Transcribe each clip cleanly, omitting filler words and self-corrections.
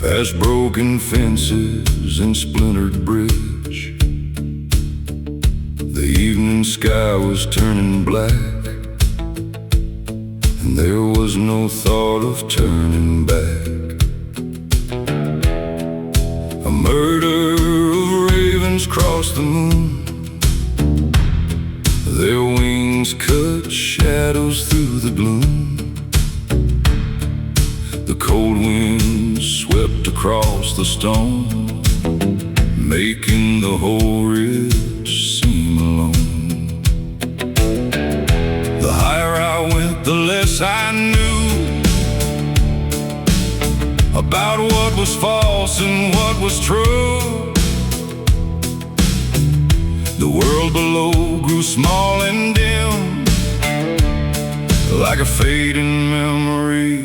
past broken fences and splintered bridge. The evening sky was turning black, and there was no thought of turning back. A murder of ravens crossed the moon. Their wings cut shadows through the gloom. The cold wind swept across the stone, making the whole ridge seem alone. The higher I went, the less I knew about what was false and what was true. The world below grew small and dim, like a fading memory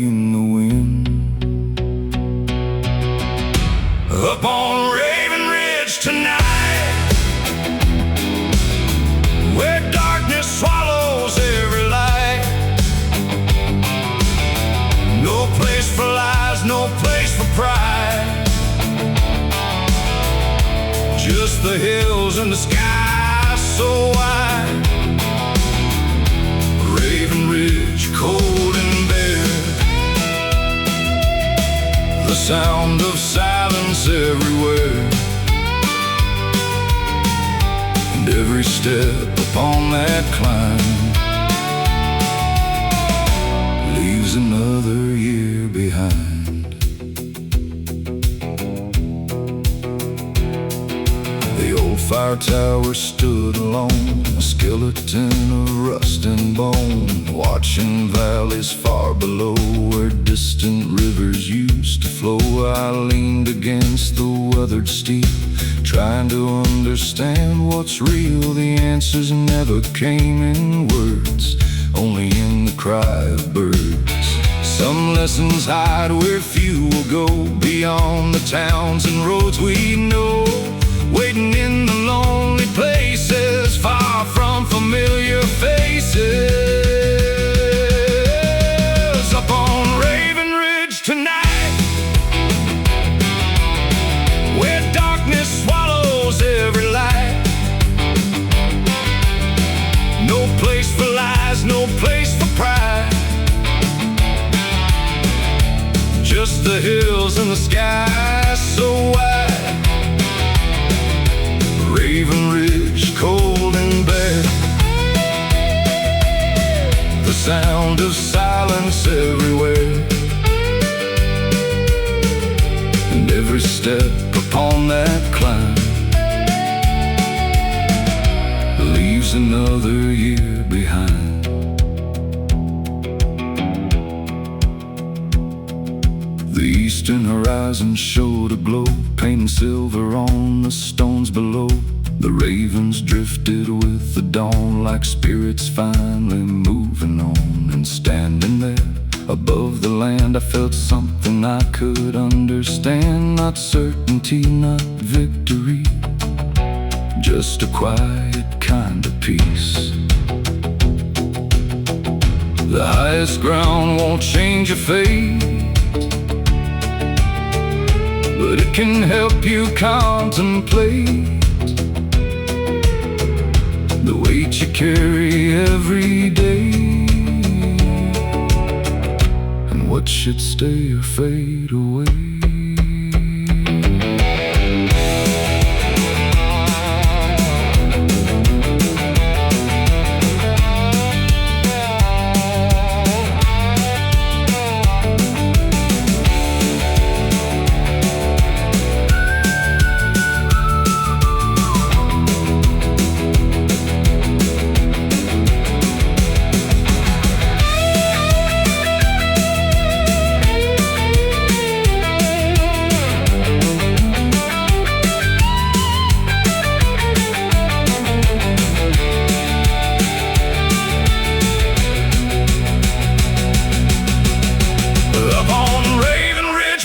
in the wind. Up on Raven Ridge tonight, where darkness swallows every light. No place for lies, no place for pride. Just the hills and the sky so wide. Raven Ridge, cold and bare, the sound of silence everywhere. And every step upon that climb leaves another year behind. Fire tower stood alone, a skeleton of rust and bone, watching valleys far below where distant rivers used to flow. I leaned against the weathered steep, trying to understand what's real. The answers never came in words, only in the cry of birds. Some lessons hide where few will go, beyond the towns and roads we know. Waiting in the lonely places, far from familiar faces. Up on Raven Ridge tonight, where darkness swallows every light. No place for lies, no place for pride. Just the hills and the sky so wide. Raven Ridge, cold and bare, the sound of silence everywhere. And every step upon that climb leaves another year behind. The eastern horizon showed a glow, painting silver on the stones below. The ravens drifted with the dawn, like spirits finally moving on. And standing there above the land, I felt something I could understand. Not certainty, not victory, just a quiet kind of peace. The highest ground won't change your fate, but it can help you contemplate the weight you carry every day, and what should stay or fade away.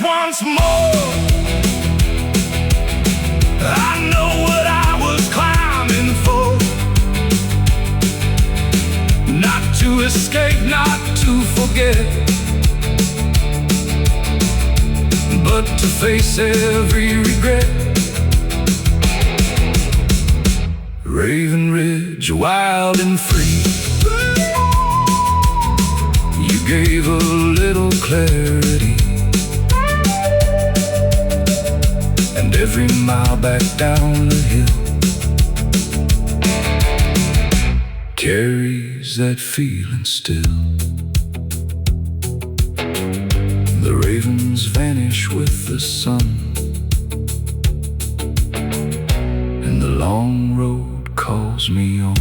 Once more, I know what I was climbing for. Not to escape, not to forget, but to face every regret. Raven Ridge, wild and free, you gave a little clarity, and every mile back down the hill carries that feeling still. The ravens vanish with the sun, and the long road calls me on.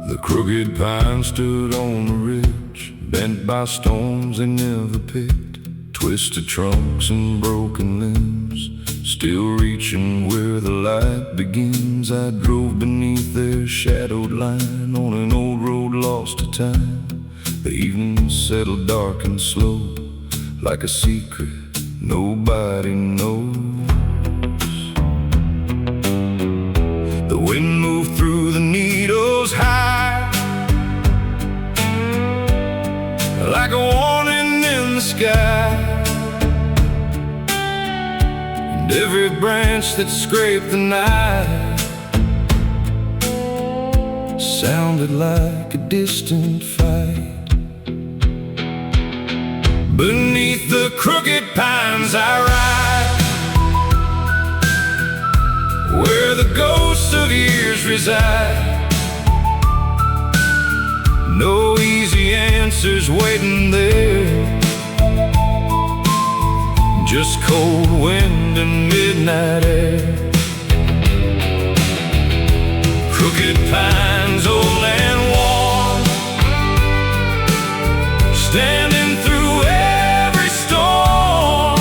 The crooked pine stood on the ridge, bent by storms they never picked, twisted trunks and broken limbs, still reaching where the light begins. I drove beneath their shadowed line on an old road lost to time. The evening settled dark and slow, like a secret nobody knows. The wind moved through the needles high, like a warning in the sky, and every branch that scraped the night sounded like a distant fight. Beneath the crooked pines I ride, where the ghosts of years reside. No easy answers waiting there, just cold wind and midnight air. Crooked pines, old and worn, standing through every storm,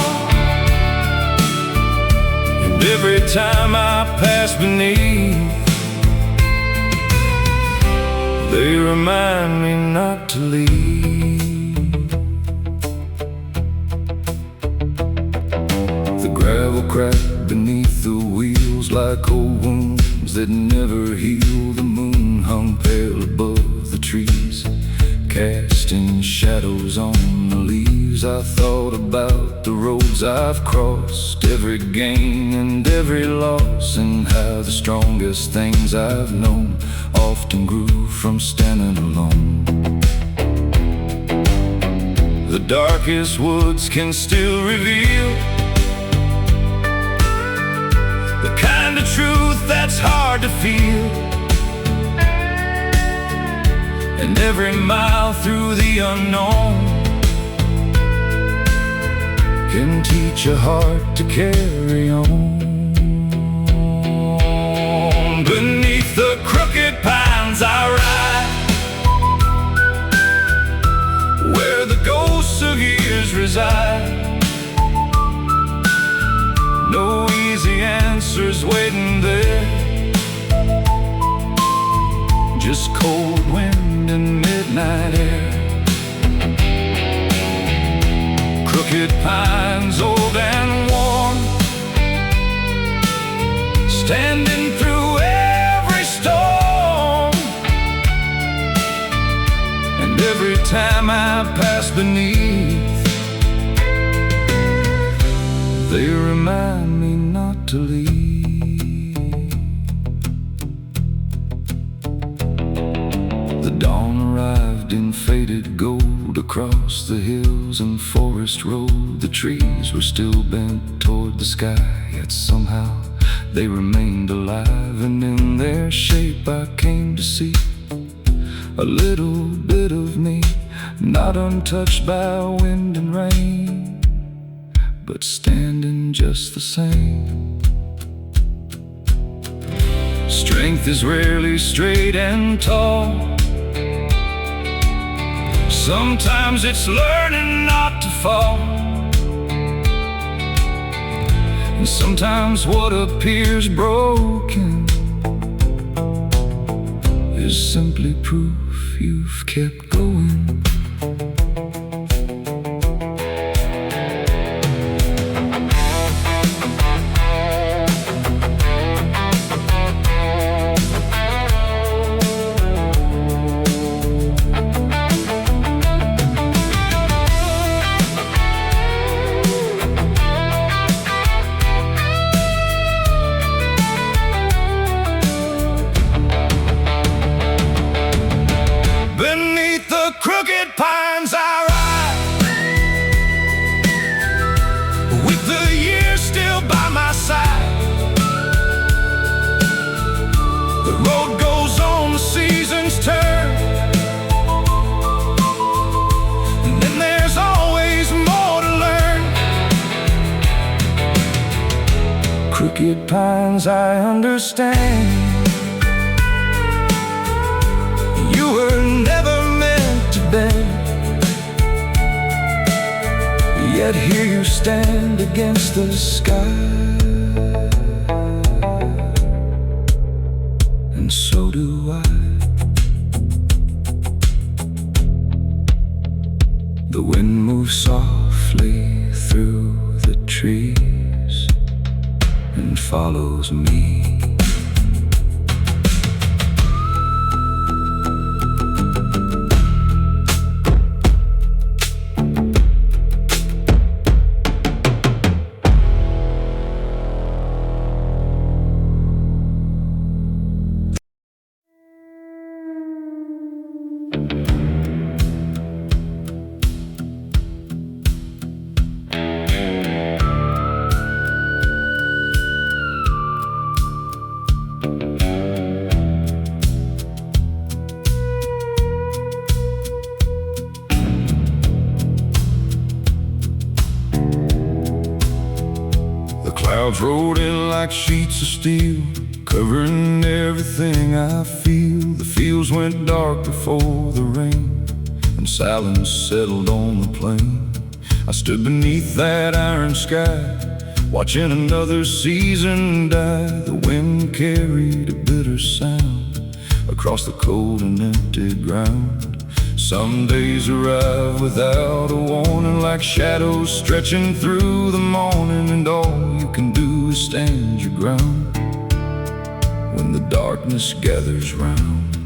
and every time I pass beneath, they remind me not to leave. The gravel cracked beneath the wheels like old wounds that never heal. The moon hung pale above the trees, casting shadows on the leaves. I thought about the roads I've crossed, every gain and every loss, and how the strongest things I've known often grew from standing alone. The darkest woods can still reveal the kind of truth that's hard to feel, and every mile through the unknown can teach a heart to carry on. Beneath the crooked pines I ride, where the ghosts of years reside. No easy answers waiting there, just cold wind and midnight air. Crooked pines, old and worn, standing through every storm, and every time I pass beneath, they remind me not to leave. The dawn arrived in faded gold across the hills and forest road. The trees were still bent toward the sky, yet somehow they remained alive, and in their shape I came to see a little bit of me, not untouched by wind and rain, but standing just the same. Strength is rarely straight and tall, Sometimes it's learning not to fall, and sometimes what appears broken is simply proof you've kept going. Crooked pines I ride, with the years still by my side. The road goes on, the seasons turn, and then there's always more to learn. Crooked pines, I understand. You were never bend, yet here you stand against the sky, and so do I. The wind moves softly through the trees and follows me. Clouds rolled in like sheets of steel, covering everything I feel. The fields went dark before the rain, and silence settled on the plain. I stood beneath that iron sky, watching another season die. The wind carried a bitter sound across the cold and empty ground. Some days arrive without a warning, like shadows stretching through the morning, and all you can do is stand your ground when the darkness gathers round.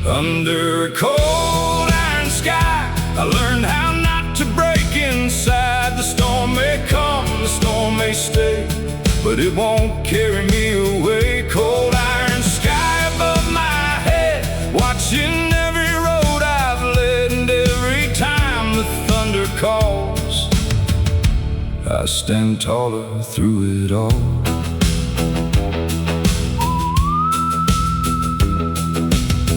Under a cold iron sky, I learned how not to break inside. The storm may come, the storm may stay, but it won't carry me away. Cold iron sky above my head, watching every road I've led, and every time the thunder calls, I stand taller through it all.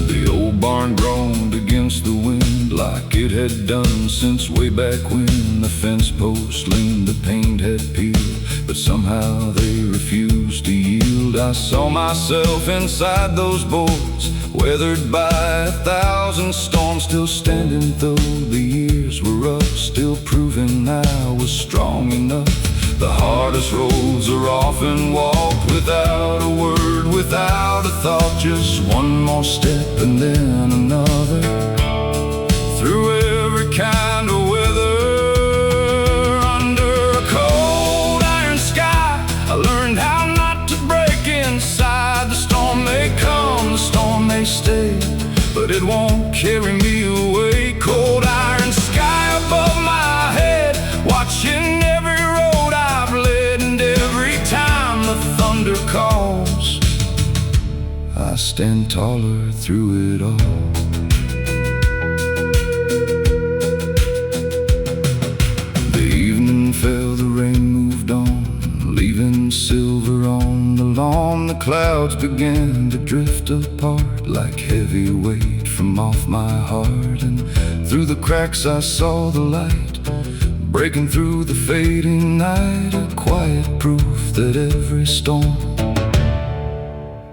The old barn groaned against the wind like it had done since way back when. The fence posts leaned, the paint had peeled, but somehow they refused to yield. I saw myself inside those boards, weathered by 1,000 storms, still standing though the years were rough, still proving I was strong enough. The hardest roads are often walked without a word, without a thought. Just one more step and then another, through every kind of weather. Under a cold iron sky, I learned how not to break inside. The storm may come, the storm may stay, but it won't carry me away. Cold iron sky above my head, watching every road I've led, and every time the thunder calls, I stand taller through it all. The evening fell, the rain moved on, leaving silver on the lawn. The clouds began to drift apart like heavy weight from off my heart, and through the cracks I saw the light breaking through the fading night. A quiet proof that every storm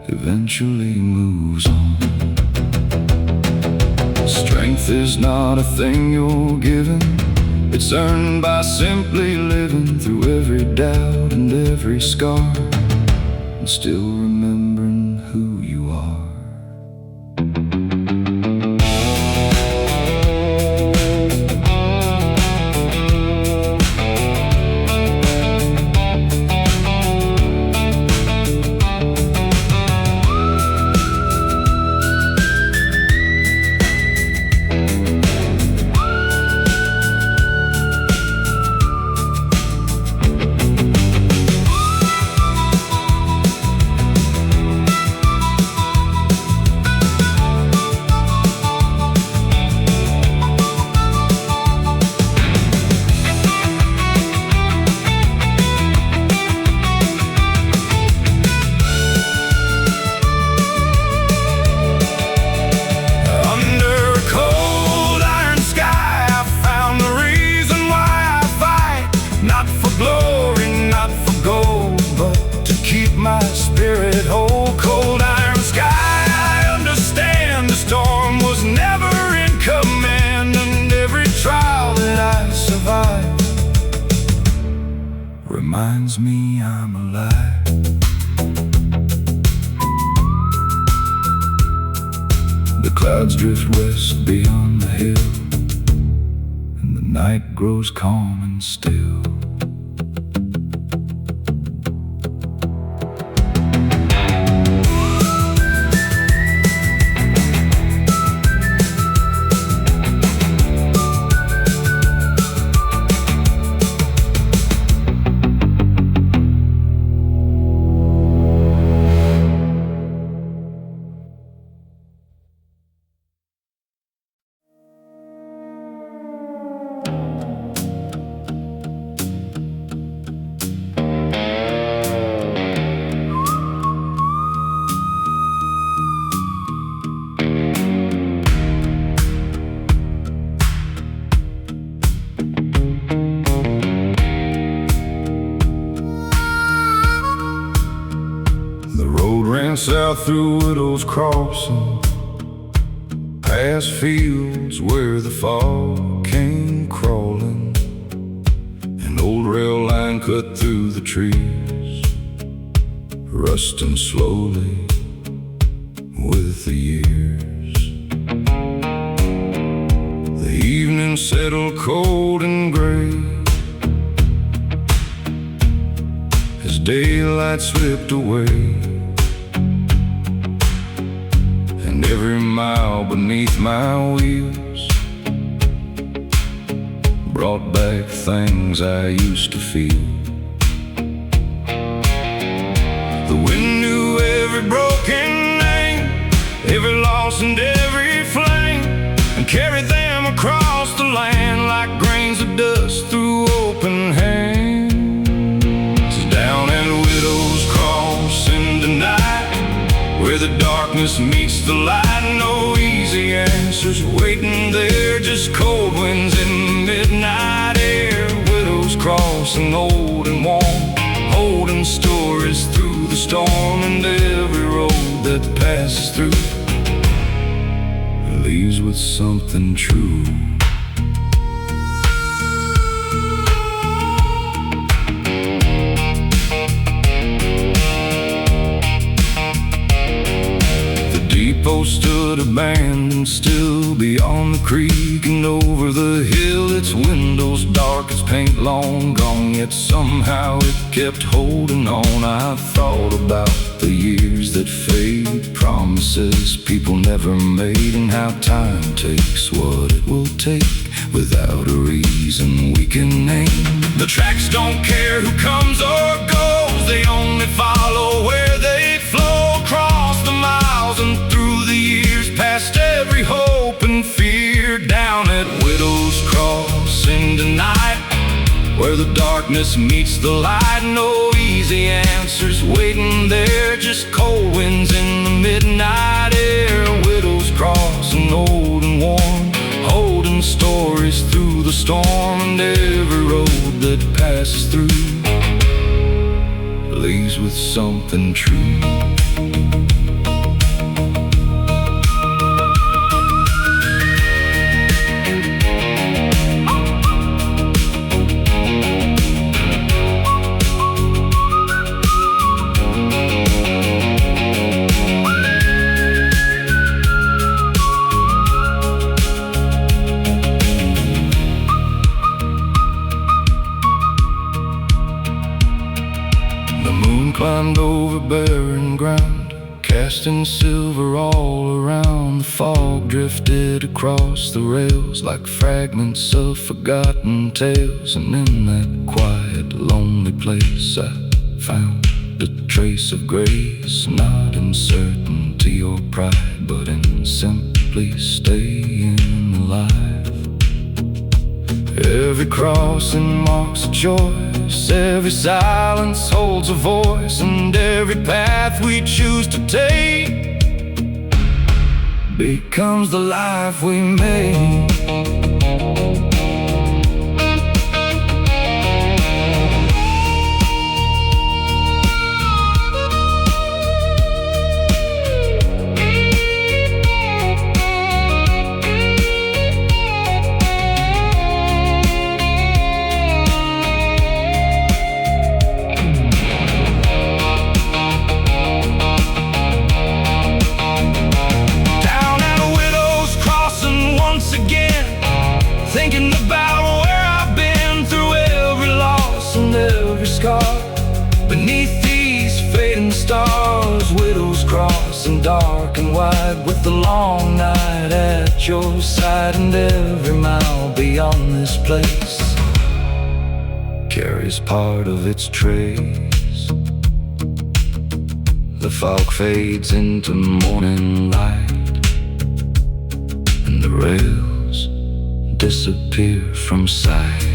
eventually moves on. Strength Strength is not a thing you're given, it's earned by simply living through every doubt and every scar, and still remembering who you are. My spirit whole, cold iron sky. I understand the storm was never in command, and every trial that I survived reminds me I'm alive. The clouds drift west beyond the hill, and the night grows calm and still. Ran south through Widow's Crossing, past fields where the fog came crawling. An old rail line cut through the trees, rusting slowly with the years. The evening settled cold and gray as daylight slipped away. And every mile beneath my wheels brought back things I used to feel. The wind knew every broken name, every loss and every flame, and carried them across the land like grains of dust through open hands. Down at Widow's Crossing tonight, where the darkness meets the light, no easy answers waiting there, just cold winds in the midnight air. Widow's Crossing, old and warm, holding stories through the storm, and every road that passes through leaves with something true. Depot stood abandoned still beyond the creek and over the hill, its windows dark as paint long gone, yet somehow it kept holding on. I thought about the years that fade, promises people never made, and how time takes what it will take without a reason we can name. The tracks don't care who comes or goes, they only follow where they flow, across the miles and through the years, past every hope and fear. Down at Widow's Crossing tonight, where the darkness meets the light, no easy answers waiting there, just cold winds in the midnight air. Widow's Crossing, old and warm, holding stories through the storm, and every road that passes through leaves with something true. barren ground, casting silver all around. The fog drifted across the rails like fragments of forgotten tales. And in that quiet, lonely place I found a trace of grace, not in certainty or pride, but in simply staying alive. Every crossing marks a choice, every silence holds a voice, and every path we choose to take becomes the life we make. Thinking about where I've been through every loss and every scar. Beneath these fading stars, widows cross and dark and wide, with the long night at your side. And every mile beyond this place carries part of its trace. The fog fades into morning light, and the rails disappear from sight.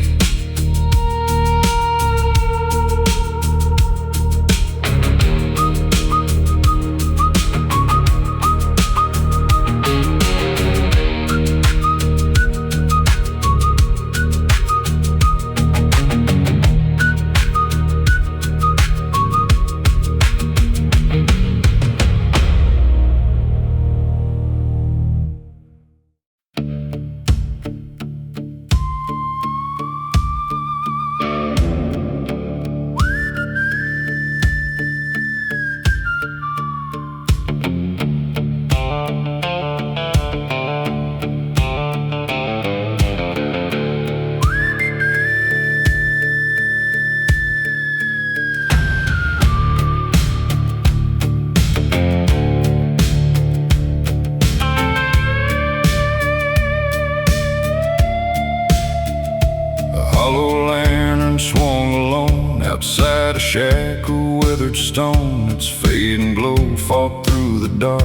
Hollow lantern swung alone outside a shack of weathered stone. Its fading glow fought through the dark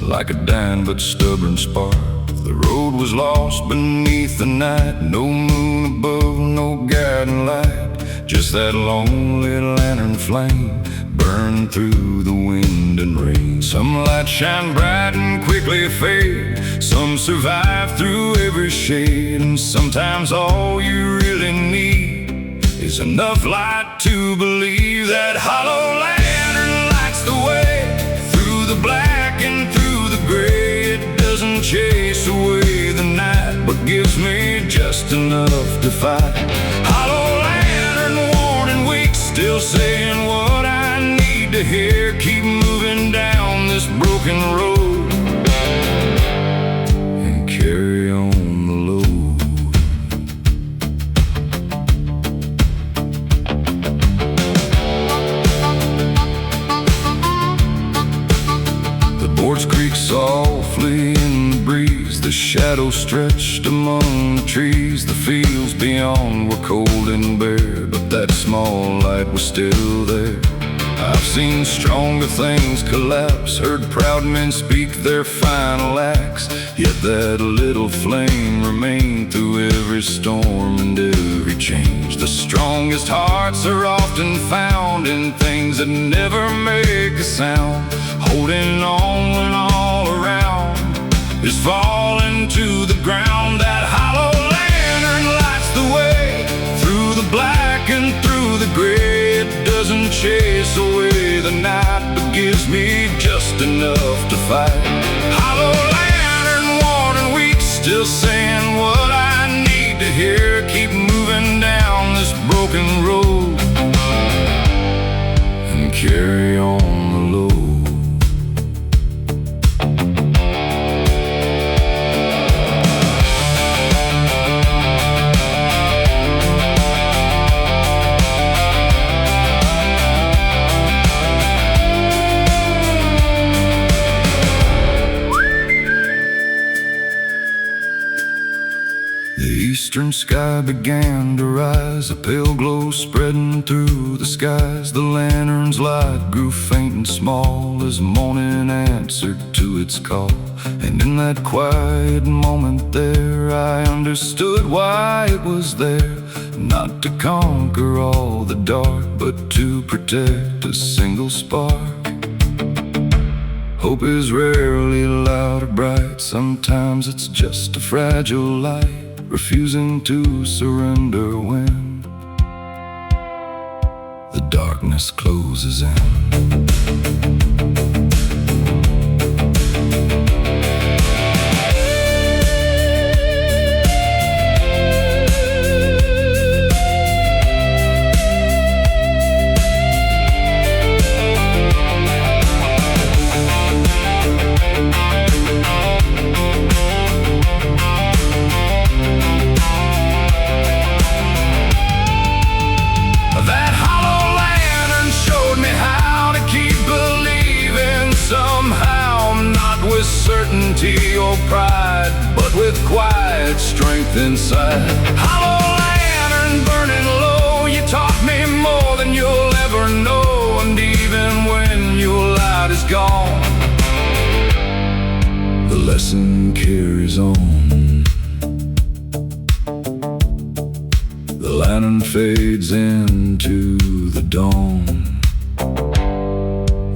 like a dying but stubborn spark. The road was lost beneath the night, no moon above, no guiding light, just that lonely lantern flame burn through the wind and rain. Some lights shine bright and quickly fade, some survive through every shade, and sometimes all you really need is enough light to believe that hollow lantern lights the way through the black and through the gray. It doesn't chase away the night, but gives me just enough to fight. Hollow lantern worn and weak, still saying what I need to hear. Keep moving down this broken road and carry on the load. The boards creak softly in the breeze, the shadows stretched among the trees. The fields beyond were cold and bare, but that small light was still there. I've seen stronger things collapse, heard proud men speak their final acts, yet that little flame remained through every storm and every change. The strongest hearts are often found in things that never make a sound, holding on when all around is falling to the ground. That hollow lantern lights the way through the black and through the gray. It doesn't chase away the night, but gives me just enough to fight. Hollow lantern worn and weak, still saying what I need to hear. Keep moving down this broken road and carry on the load. The eastern sky began to rise, a pale glow spreading through the skies. The lantern's light grew faint and small as morning answered to its call. And in that quiet moment there, I understood why it was there. Not to conquer all the dark, but to protect a single spark. Hope is rarely loud or bright. Sometimes it's just a fragile light, refusing to surrender when the darkness closes in. Certainty or pride, but with quiet strength inside. Hollow lantern burning low, you taught me more than you'll ever know. And even when your light is gone, the lesson carries on. The lantern fades into the dawn,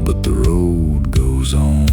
but the road goes on.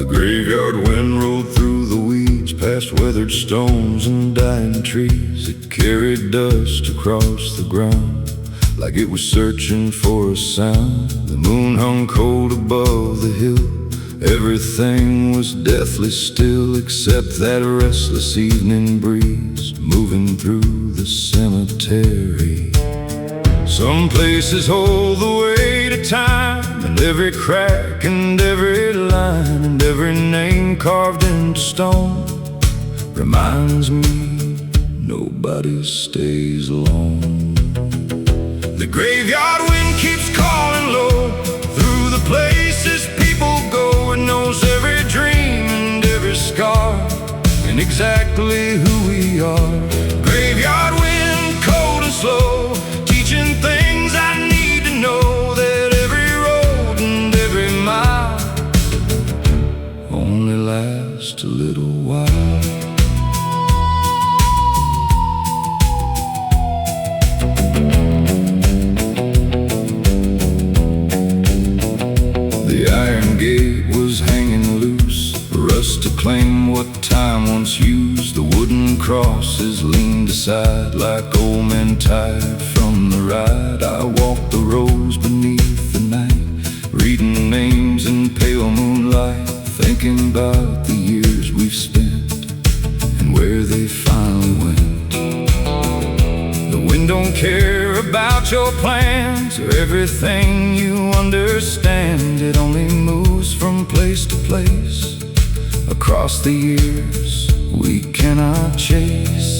Graveyard wind rolled through the weeds, past weathered stones and dying trees. It carried dust across the ground like it was searching for a sound. The moon hung cold above the hill. Everything was deathly still except that restless evening breeze moving through the cemetery. Some places hold the weight of time, and every crack and every line and every name carved into stone reminds me nobody stays alone. The graveyard wind keeps calling low through the places people go. It knows every dream and every scar and exactly who we are. Graveyard wind, cold and slow, teaching things I need to know. That every road and every mile only lasts a little while. The iron gate was hanging loose, rust to claim what time once used. The wooden crosses leaned aside like old men tired from the ride. I walked the rows beneath the night, reading names in pale moonlight, thinking about the years we've spent and where they finally went. The wind don't care about your plans or everything you understand. It only moves from place to place across the years we cannot chase.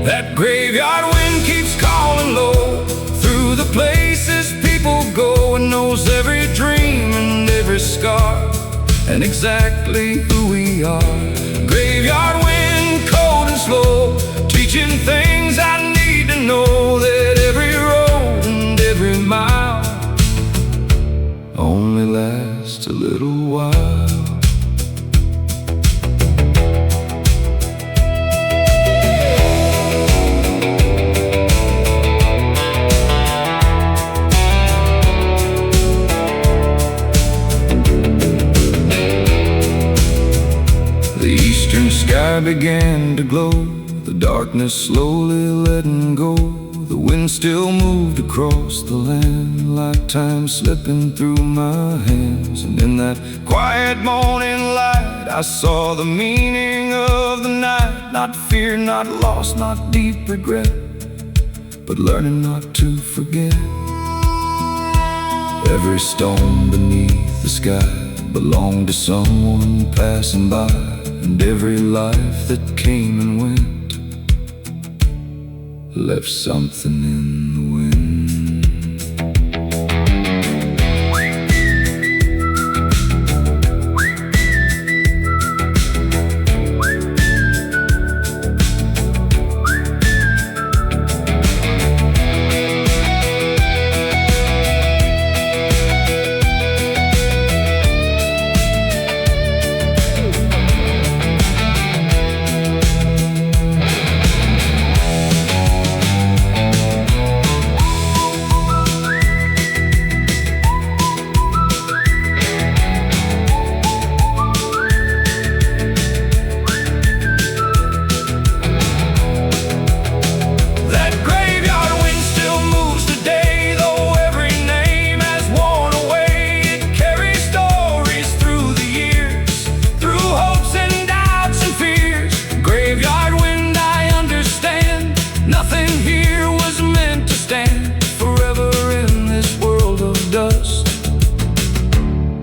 That graveyard wind keeps calling low through the places people go, and knows every dream and every scar and exactly who we are. Graveyard wind, cold and slow, teaching things I need to know. That every road and every mile only lasts a little while. sky began to glow, the darkness slowly letting go. The wind still moved across the land, like time slipping through my hands. And in that quiet morning light, I saw the meaning of the night. Not fear, not loss, not deep regret, but learning not to forget. Every stone beneath the sky belonged to someone passing by, and every life that came and went left something in the wind.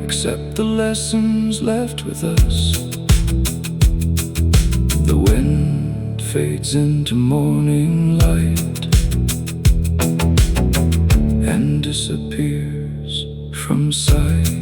Except the lessons left with us. The wind fades into morning light and disappears from sight.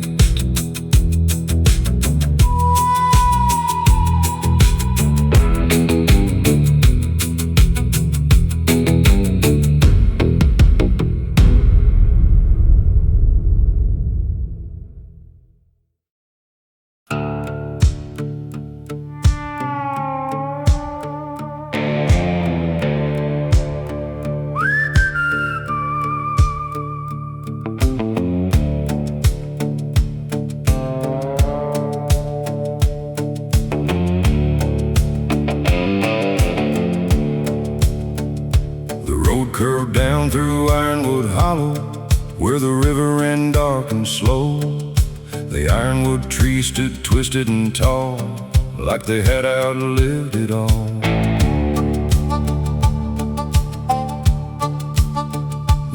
Curved down through Ironwood Hollow, where the river ran dark and slow. The ironwood trees stood twisted and tall, like they had outlived it all.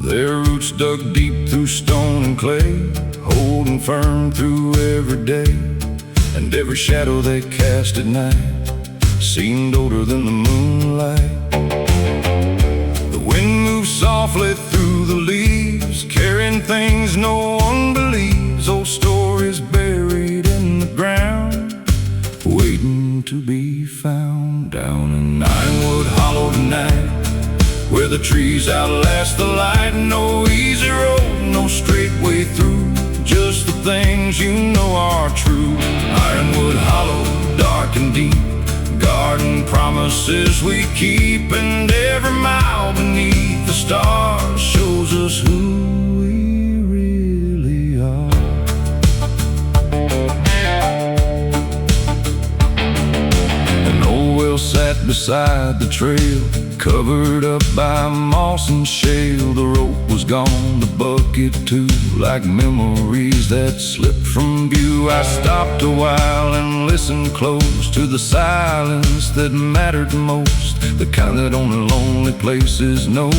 Their roots dug deep through stone and clay, holding firm through every day. And every shadow they cast at night seemed older than the moonlight. Softly through the leaves, carrying things no one believes, old stories buried in the ground, waiting to be found. Down in Ironwood Hollow tonight, where the trees outlast the light. No easy road, no straight way through, just the things you know are true. Ironwood Hollow, dark and deep, garden promises we keep, and every mile beneath the stars shows us who we really are. An old well sat beside the trail, covered up by moss and shale. The rope was gone, the bucket too, like memories that slipped from view. I stopped a while and listened close to the silence that mattered most, the kind that only lonely places know,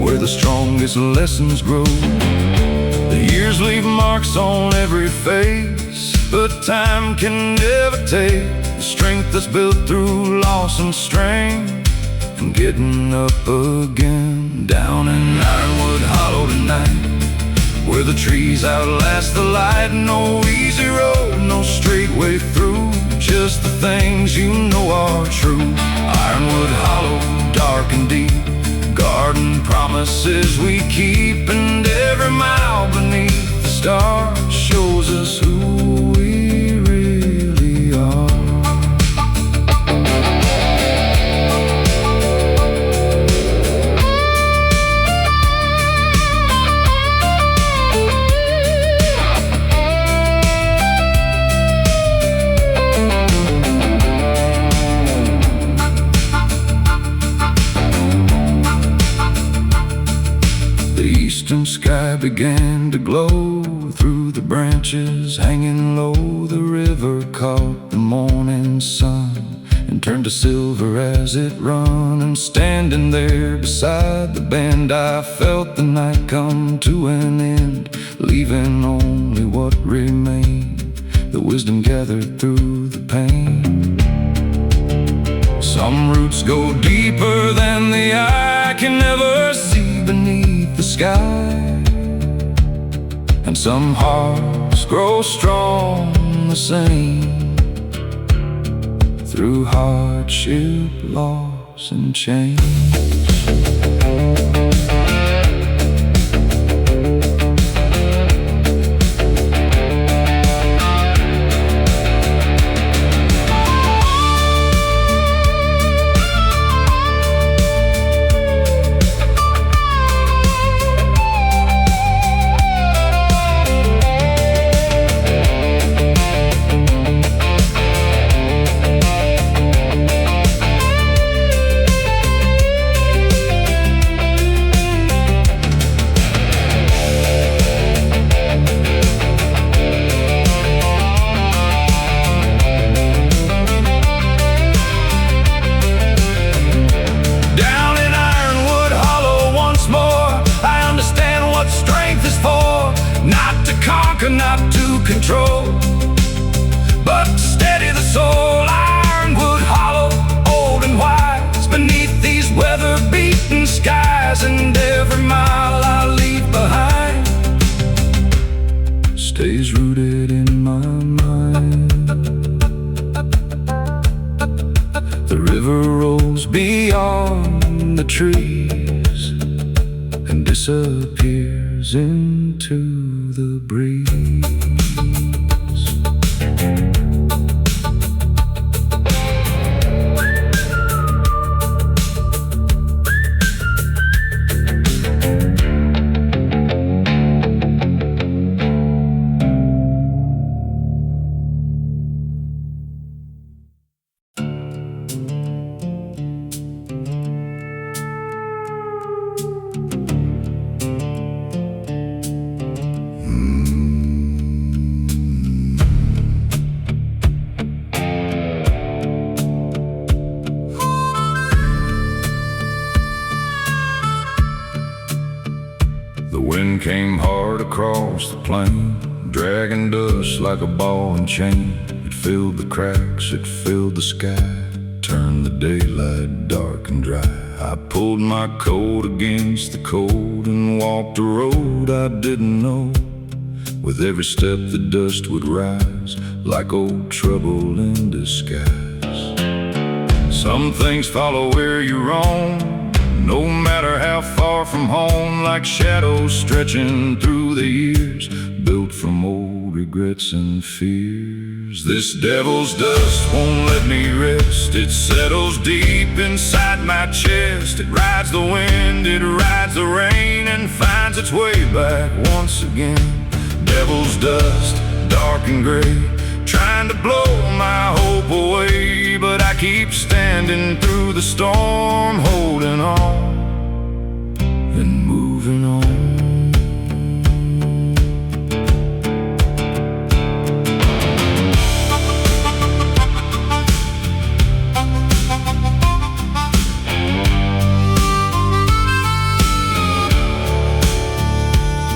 where the strongest lessons grow. The years leave marks on every face, but time can never take the strength that's built through loss and strain, and getting up again. Down in Ironwood Hollow tonight, where the trees outlast the light. No easy road, no straight way through, just the things you know are true. Ironwood Hollow, dark and deep, garden promises we keep, and every mile beneath the stars shows us who we really are. eastern sky began to glow. Through the branches hanging low, the river caught the morning sun and turned to silver as it run. And standing there beside the band, I felt the night come to an end, leaving only what remained, the wisdom gathered through the pain. Some roots go deeper than the eye can never see beneath the sky, and some hearts grow strong the same through hardship, loss, and change. Not to control, but to steady the soul. Ironwood hollow, old and wise, beneath these weather-beaten skies. And every mile I leave behind stays rooted in my mind. The river rolls beyond the trees and disappears into the breeze. The wind came hard across the plain, dragging dust like a ball and chain. It filled the cracks, it filled the sky, turned the daylight dark and dry. I pulled my coat against the cold and walked a road I didn't know. With every step the dust would rise, like old trouble in disguise. Some things follow where you roam, no matter how far from home, like shadows stretching through the years, built from old regrets and fears. This devil's dust won't let me rest, it settles deep inside my chest. It rides the wind, it rides the rain, and finds its way back once again. Devil's dust, dark and gray, trying to blow my hope away, but I keep standing through the storm, holding on and moving on.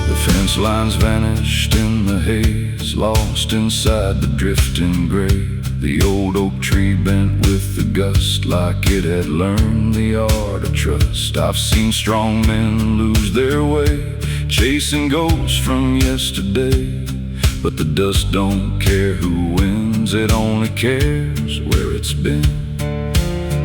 The fence lines vanished in the haze, lost inside the drifting gray. The old oak tree bent with the gust, like it had learned the art of trust. I've seen strong men lose their way, chasing ghosts from yesterday. But the dust don't care who wins, it only cares where it's been.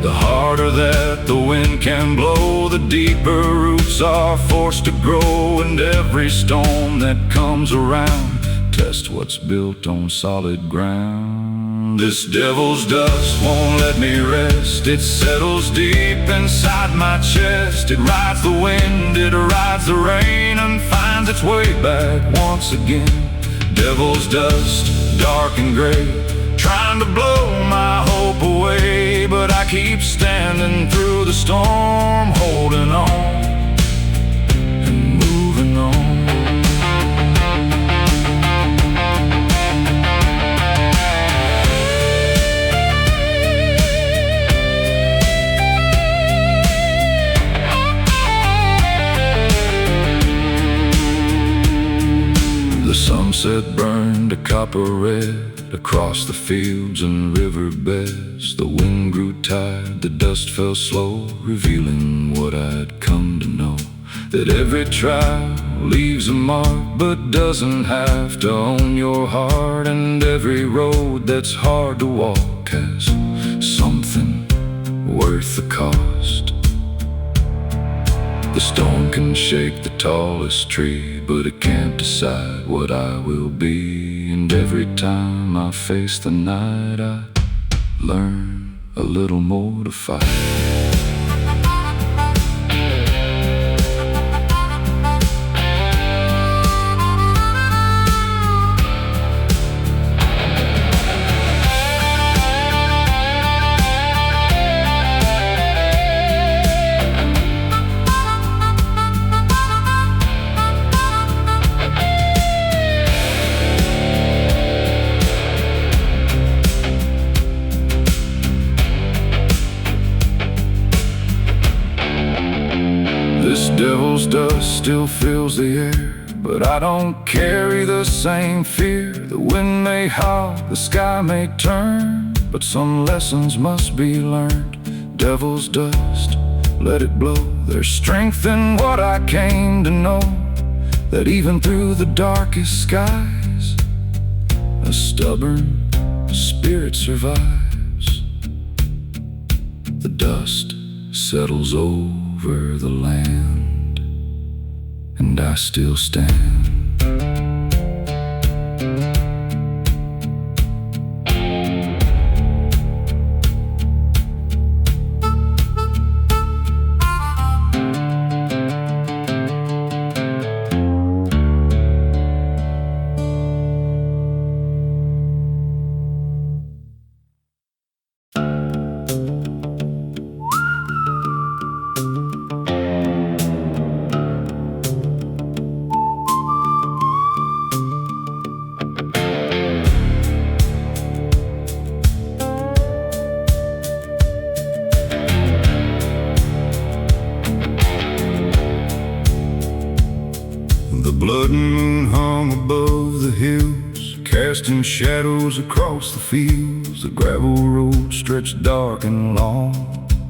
The harder that the wind can blow, the deeper roots are forced to grow. And every storm that comes around tests what's built on solid ground. This devil's dust won't let me rest, it settles deep inside my chest. It rides the wind, it rides the rain, and finds its way back once again. Devil's dust, dark and gray, trying to blow my hope away, but I keep standing through the storm, holding on and moving on. sunset burned a copper red across the fields and riverbeds. The wind grew tired, the dust fell slow, revealing what I'd come to know. That every trial leaves a mark, but doesn't have to own your heart. And every road that's hard to walk has something worth the cost. The storm can shake the tallest tree, but it can't decide what I will be. And every time I face the night, I learn a little more to fight. This devil's dust still fills the air, but I don't carry the same fear. The wind may howl, the sky may turn, but some lessons must be learned. Devil's dust, let it blow. There's strength in what I came to know, that even through the darkest skies, a stubborn spirit survives. The dust settles over the land, and I still stand. The blood moon hung above the hills, casting shadows across the fields. The gravel road stretched dark and long,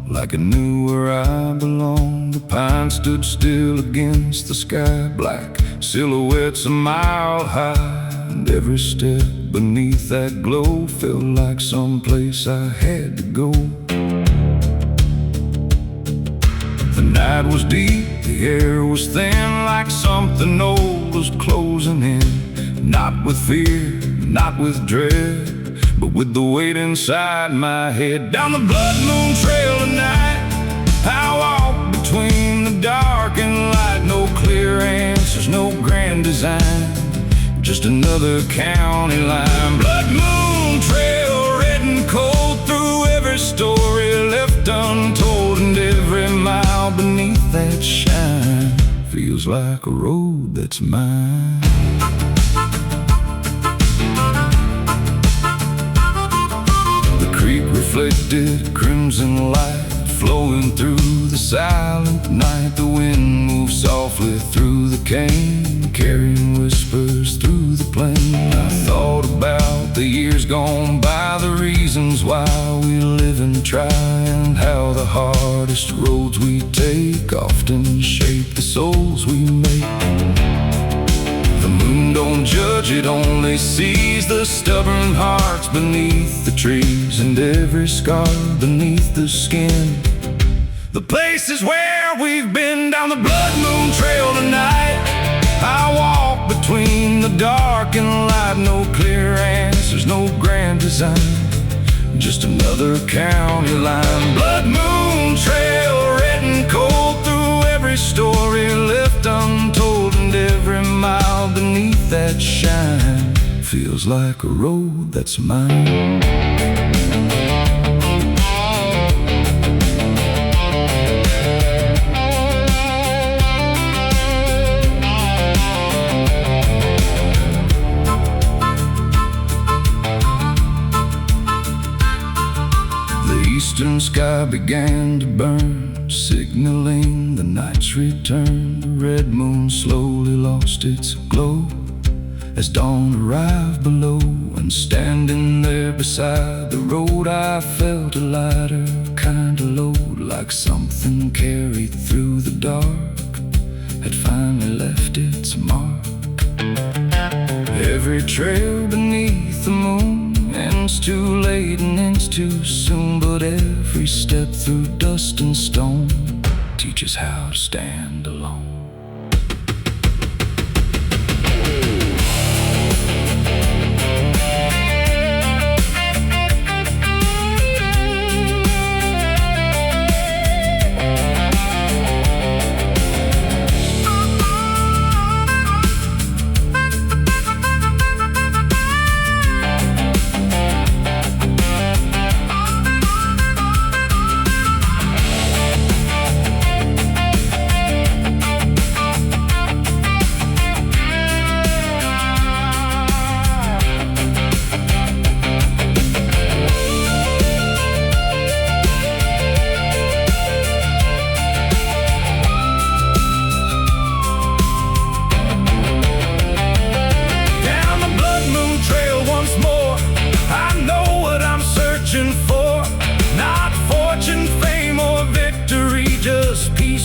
like it knew where I belonged. The pine stood still against the sky, black silhouettes a mile high. And every step beneath that glow felt like some place I had to go. The night was deep, the air was thin, like something old was closing in. Not with fear, not with dread, but with the weight inside my head. Down the blood moon trail tonight, I walk between the dark and light. No clear answers, no grand design, just another county line. Blood moon trail, red and cold, through every story left untold. And every mile beneath that shine feels like a road that's mine. The creek reflected crimson light, flowing through the silent night. The wind moved softly through the cane, carrying whispers through the plain. I thought about the years gone by, the reasons why we live and try, and how the hardest roads we take often shape the souls we make. The moon don't judge, it only sees the stubborn hearts beneath the trees, and every scar beneath the skin. The places where we've been. Down the blood moon trail tonight, I walk between the dark and light. No clear answers, no grand design, just another county line. Blood moon trail, red and cold, through every story left untold. And every mile beneath that shine feels like a road that's mine. eastern sky began to burn, signaling the night's return. The red moon slowly lost its glow, as dawn arrived below. And standing there beside the road, I felt a lighter kind of load, like something carried through the dark had finally left its mark. Every trail beneath the moon ends too late and ends too soon, but every step through dust and stone teaches how to stand alone.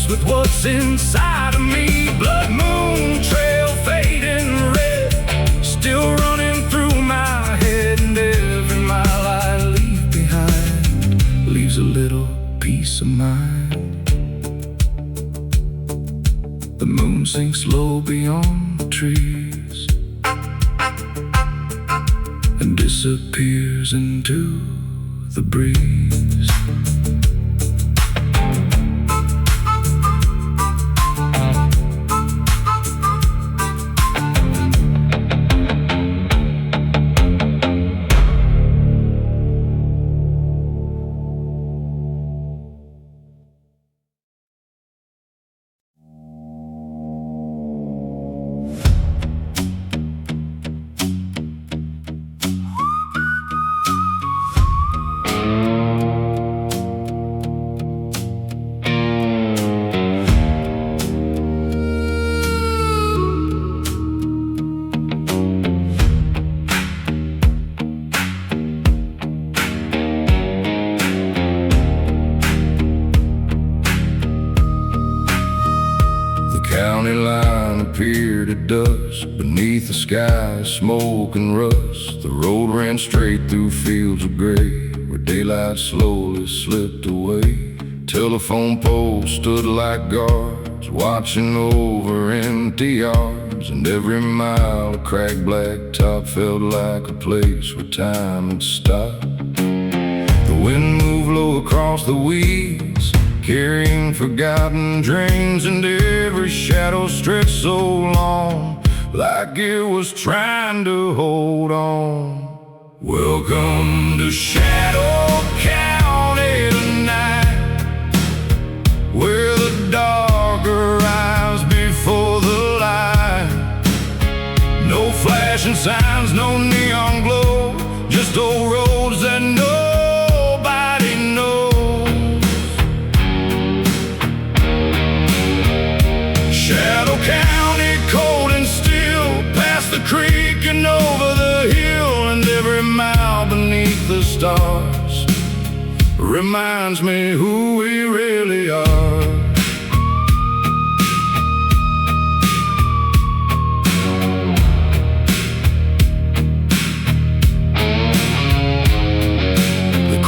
With what's inside of me. Blood moon trail fading red, still running through my head. And every mile I leave behind leaves a little peace of mind. The moon sinks low beyond the trees and disappears into the breeze. County line appeared at dusk, beneath the sky, smoke and rust. The road ran straight through fields of gray, where daylight slowly slipped away. Telephone poles stood like guards, watching over empty yards. And every mile a cracked black top felt like a place where time had stopped. The wind moved low across the weeds, carrying forgotten dreams, and every shadow stretched so long, like it was trying to hold on. Welcome to Shadow County tonight, where the dark arrives before the light. No flashing signs, no neon glow, just old roads that nobody knows. Shadow County, cold and still, past the creek and over the hill. And every mile beneath the stars reminds me who we really are. The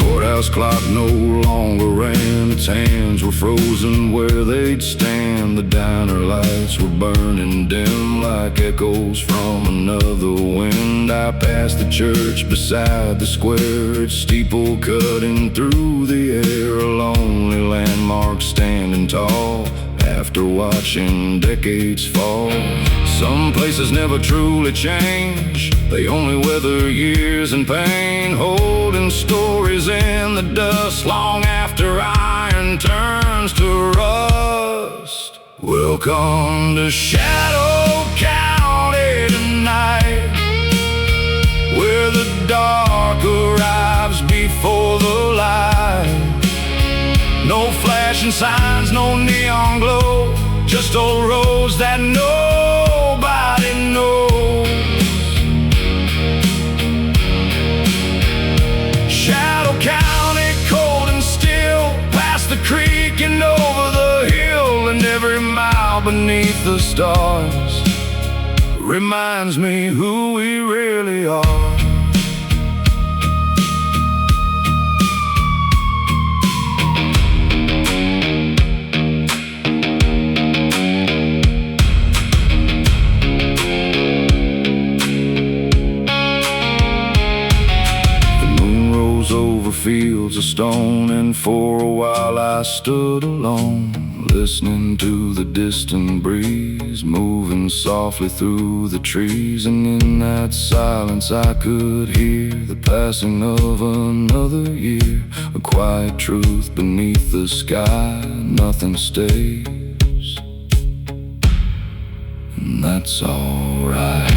clock no longer ran, its hands were frozen where they'd stand. The diner lights were burning dim like echoes from another wind. I passed the church beside the square, its steeple cutting through the air. A lonely landmark standing tall after watching decades fall. Some places never truly change, they only weather years and pain, holding stories in the dust long after iron turns to rust. Welcome to Shadow County tonight, where the dark arrives before the light. No flashing signs, no neon glow, just old roads that nobody knows. out beneath the stars reminds me who we really are. Over fields of stone, and for a while I stood alone, listening to the distant breeze moving softly through the trees. And in that silence I could hear the passing of another year, a quiet truth beneath the sky: nothing stays, and that's alright.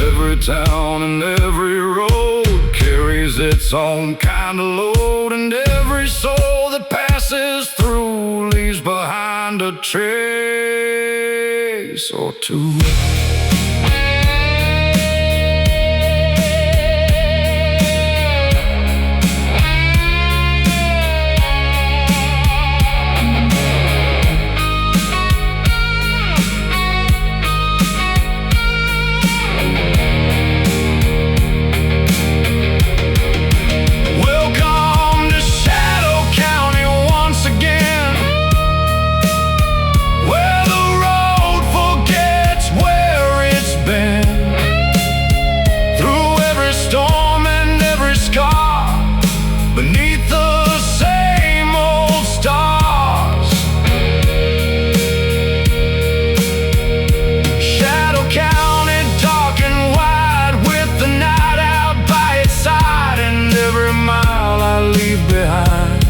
Every town and every road carries its own kind of load, and every soul that passes through leaves behind a trace or two. Beneath the same old stars, Shadow County, dark and wide, with the night out by its side. And every mile I leave behind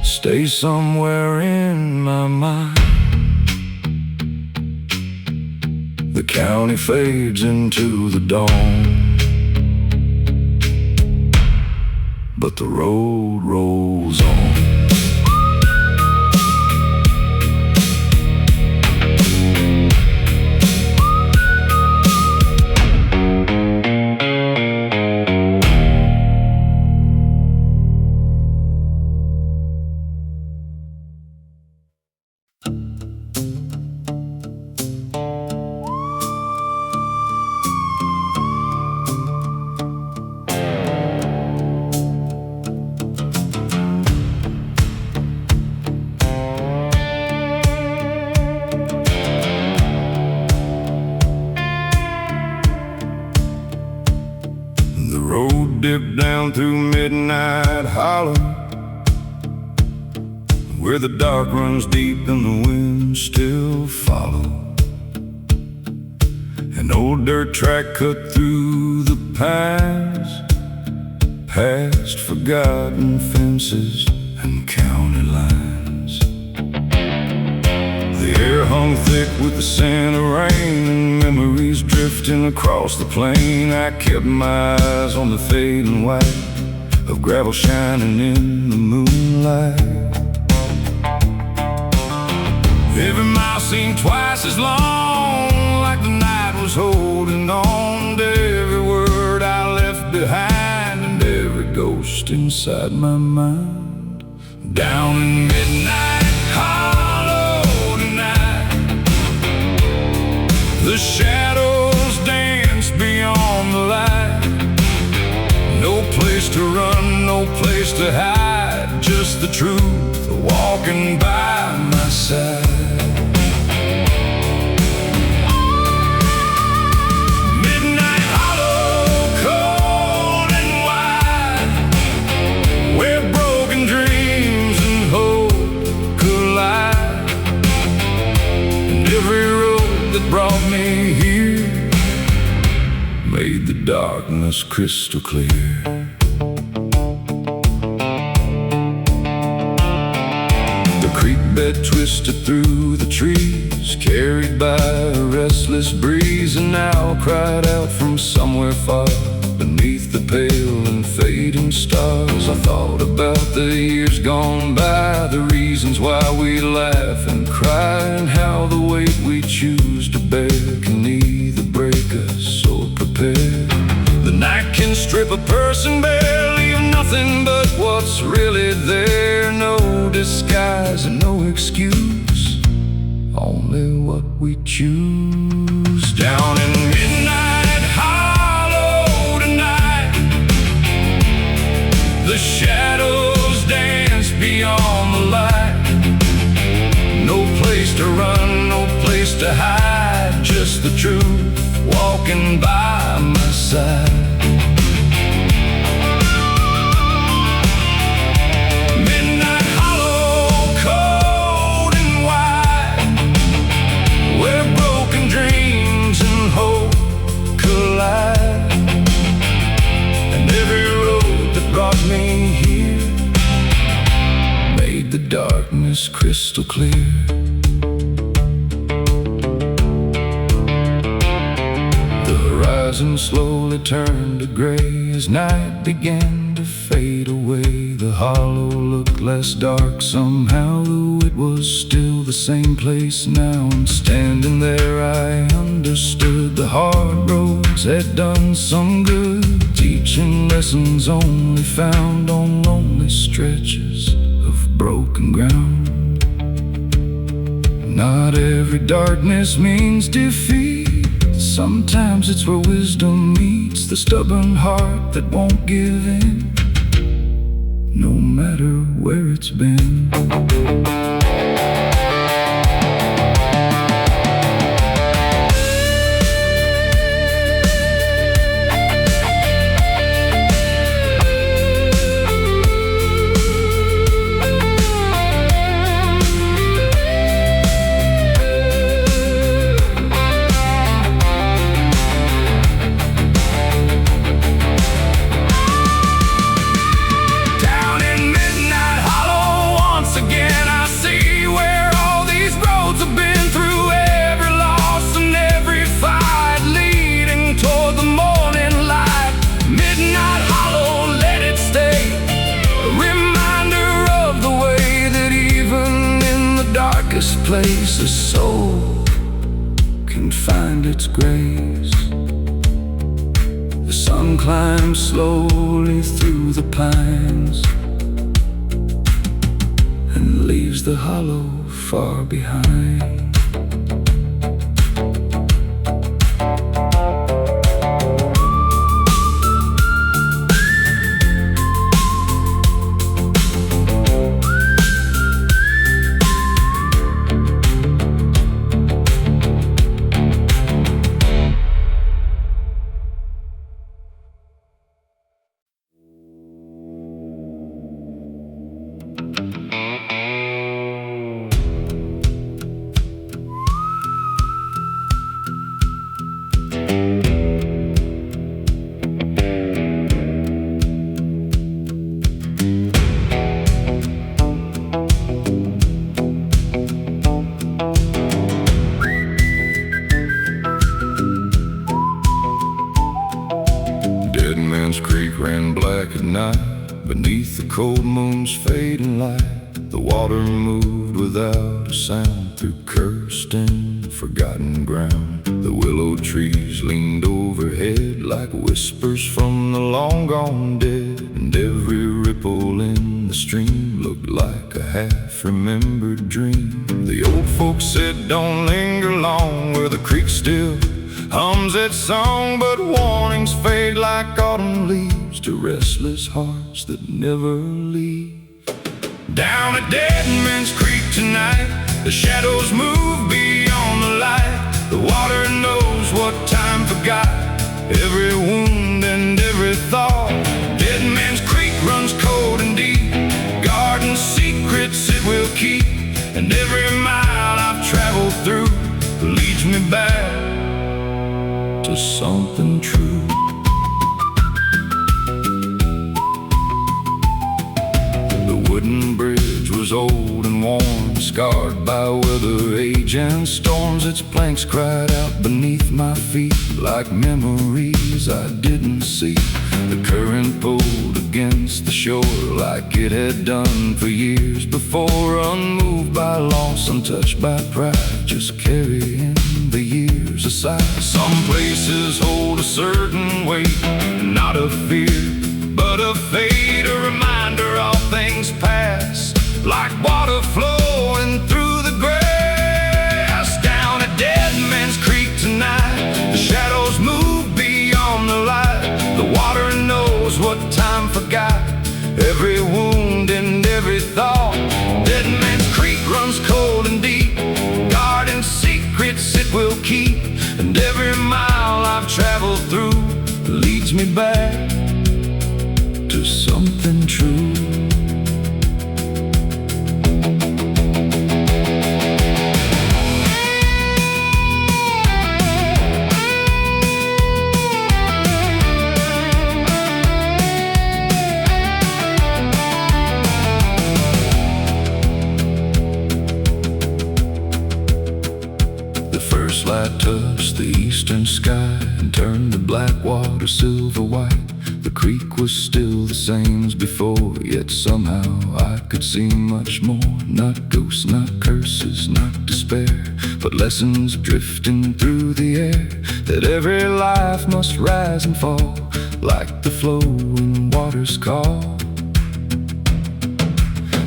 stays somewhere in my mind. The county fades into the dawn, but the road rolls on. The road dipped down through Midnight Hollow, where the dark runs deep and the winds still follow. An old dirt track cut through the pines, past forgotten fences and county lines. The air hung thick with the scent of rain, and memories drifting across the plain. I kept my eyes on the fading white of gravel shining in the moonlight. Every mile seemed twice as long, like the night was holding on to every word I left behind and every ghost inside my mind. Down in Midnight Hollow tonight, the shadows dance beyond the light. No place to run, no place to hide, just the truth walking by my side. Midnight Hollow, cold and wide, where broken dreams and hope collide. And every road that brought me here made the darkness crystal clear. The creek bed twisted through the trees, carried by a restless breeze, and now cried out from somewhere far beneath the pale and fading stars. I thought about the years gone by, the reasons why we laugh and cry, and how the weight we choose to bear can either break us or prepare. The night can strip a person bare, leave nothing nothing but what's really there. No disguise and no excuse, only what we choose. Down in midnight hollow tonight, the shadows dance beyond the light. No place to run, no place to hide, just the truth walking by my side. Midnight hollow, cold and wide, where broken dreams and hope collide. And every road that brought me here made the darkness crystal clear. And slowly turned to gray as night began to fade away. The hollow looked less dark somehow, though it was still the same place now. And standing there I understood the hard roads had done some good, teaching lessons only found on lonely stretches of broken ground. Not every darkness means defeat. Sometimes it's where wisdom meets the stubborn heart that won't give in, no matter where it's been. Place a soul can find its grace. The sun climbs slowly through the pines and leaves the hollow far behind. Creek ran black at night beneath the cold moon's fading light. The water moved without a sound through cursed and forgotten ground. The willow trees leaned overhead like whispers from the long gone dead, and every ripple in the stream looked like a half-remembered dream. The old folks said don't linger long where the creek still hums its song, but warnings fade like autumn leaves to restless hearts that never leave. Down at Dead Man's Creek tonight, the shadows move beyond the light. The water knows what time forgot, every wound and every thought. Dead Man's Creek runs cold and deep, guarding secrets it will keep. And every mile I've traveled through leads me back to something true. The wooden bridge was old and worn, scarred by weather, age, and storms. Its planks cried out beneath my feet like memories I didn't see. The current pulled against the shore like it had done for years before, unmoved by loss, untouched by pride, just carrying the years aside. Some places hold a certain weight, not of fear, but a fade, a reminder all things pass, like water flowing through the grass. Down a dead man's creek tonight, the shadows move beyond the light. The water knows what time forgot, every wound and every thought. Dead man's creek runs cold and deep, guarding secrets it will keep. And every mile I've traveled through leads me back to something true. The first light touched the eastern sky and turned the black water silver white. The creek was still the same as before, yet somehow I could see much more. Not ghosts, not curses, not despair, but lessons drifting through the air, that every life must rise and fall, like the flowing waters call.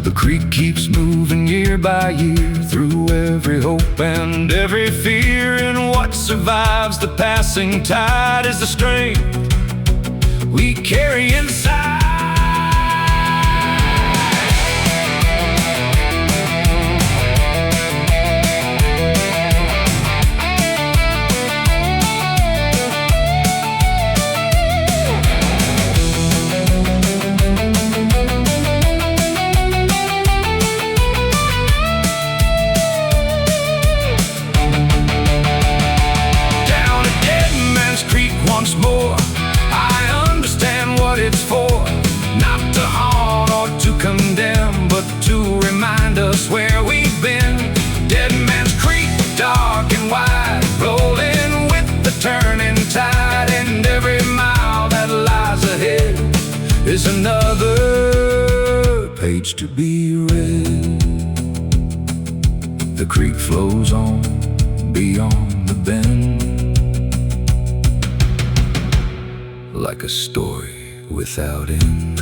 The creek keeps moving year by year, through every hope and every fear. And what survives the passing tide is the strength we carry inside. Down a dead man's creek once more, I understand what it's for. Not to haunt or to condemn, but to remind us where we've been. Dead man's creek, dark and wide, rolling with the turning tide. And every mile that lies ahead is another page to be read. The creek flows on beyond the bend, like a story without end.